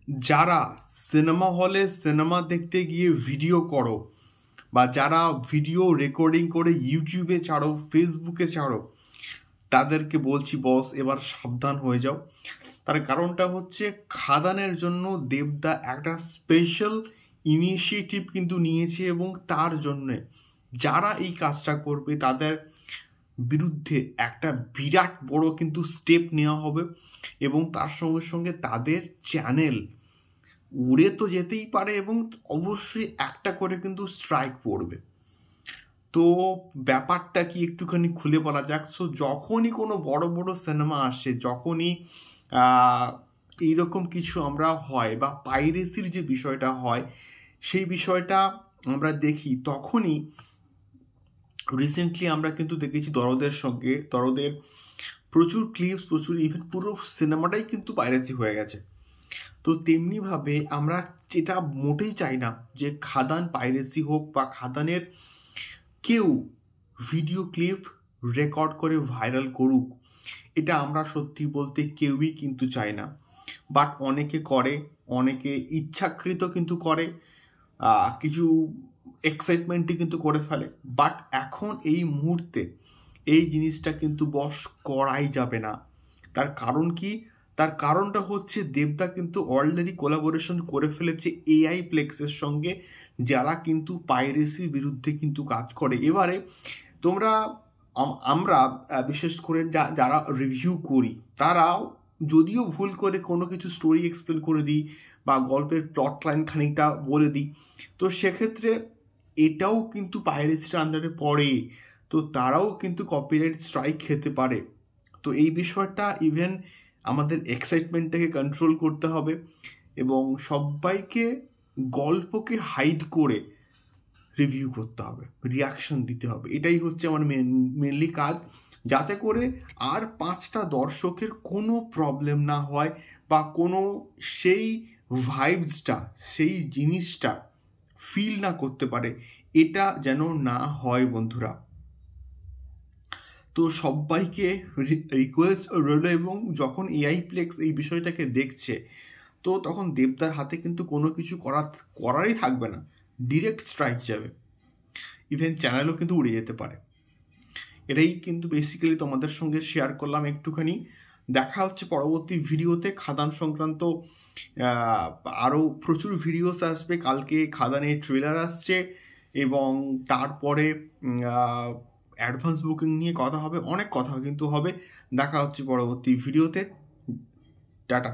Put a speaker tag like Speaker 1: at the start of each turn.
Speaker 1: যারা সিনেমা হলে সিনেমা দেখতে গিয়ে ভিডিও করো বা যারা ভিডিও রেকর্ডিং করে ইউটিউবে ছাড়ো, ফেসবুকে ছাড়ো, তাদেরকে বলছি বস এবার সাবধান হয়ে যাও। তার কারণটা হচ্ছে খাদানের জন্য দেবদা একটা স্পেশাল ইনিশিয়েটিভ কিন্তু নিয়েছে এবং তার জন্য যারা এই কাজটা করবে তাদের বিরুদ্ধে একটা বিরাট বড় কিন্তু স্টেপ নেওয়া হবে এবং তার সঙ্গে সঙ্গে তাদের চ্যানেল উড়ে তো যেতেই পারে এবং অবশ্যই একটা করে কিন্তু স্ট্রাইক পড়বে। তো ব্যাপারটা কি একটুখানি খুলে বলা যাক। সো যখনই কোনো বড় বড় সিনেমা আসে, যখনই এইরকম কিছু আমরা হয় বা পাইরেসির যে বিষয়টা হয় সেই বিষয়টা আমরা দেখি, তখনই রিসেন্টলি আমরা কিন্তু দেখেছি দরদের প্রচুর ক্লিপস, প্রচুর ইভেন পুরো সিনেমাটাই কিন্তু পাইরেসি হয়ে গেছে। তো তেমনিভাবে আমরা যেটা মোটেই চাই না যে খাদান পাইরেসি হোক বা খাদানের কেউ ভিডিও ক্লিপ রেকর্ড করে ভাইরাল করুক, এটা আমরা সত্যি বলতে কেউই কিন্তু চাই না। বাট অনেকে করে, অনেকে ইচ্ছাকৃত কিন্তু করে, কিছু এক্সাইটমেন্টই কিন্তু করে ফেলে। বাট এখন এই মুহূর্তে এই জিনিসটা কিন্তু বশ করাই যাবে না। তার কারণ কি? তার কারণটা হচ্ছে দেবদা কিন্তু অলরেডি কোলাবোরেশন করে ফেলেছে এআই প্লেক্সের সঙ্গে, যারা কিন্তু পাইরেসির বিরুদ্ধে কিন্তু কাজ করে। এবারে তোমরা আমরা বিশেষ করে যারা রিভিউ করি, তারাও যদিও ভুল করে কোনো কিছু স্টোরি এক্সপ্লেন করে দিই বা গল্পের প্লট লাইন খানিকটা বলে দিই, তো সেক্ষেত্রে এটাও কিন্তু পাইরেসির আন্ডারে পড়ে, তো তারাও কিন্তু কপিরাইট স্ট্রাইক খেতে পারে। তো এই বিষয়টা ইভেন আমাদের এক্সাইটমেন্টটাকে কন্ট্রোল করতে হবে এবং সবাইকে গল্পকে হাইড করে রিভিউ করতে হবে, রিয়াকশন দিতে হবে। এটাই হচ্ছে আমার মেনলি কাজ, যাতে করে আর 5টা দর্শকের কোনো প্রবলেম না হয় বা কোনো সেই ভাইবসটা, সেই জিনিসটা ফিল না করতে পারে, এটা যেন না হয় বন্ধুরা। তো সবাইকে রিকোয়েস্ট রইল, এবং যখন এআই প্লেক্স এই বিষয়টাকে দেখছে, তো তখন দেবদার হাতে কিন্তু কোনো কিছু করারই থাকবে না, ডিরেক্ট স্ট্রাইক যাবে, ইভেন চ্যানেলও কিন্তু উড়ে যেতে পারে। এটাই কিন্তু বেসিক্যালি তোমাদের সঙ্গে শেয়ার করলাম একটুখানি। দেখা হচ্ছে পরবর্তী ভিডিওতে খাদান সংক্রান্ত আরও প্রচুর ভিডিওস আসবে। কালকে খাদানের ট্রেলার আসছে এবং তারপরে অ্যাডভান্স বুকিং নিয়ে কথা হবে, অনেক কথা কিন্তু হবে। দেখা হচ্ছে পরবর্তী ভিডিওতে। টাটা।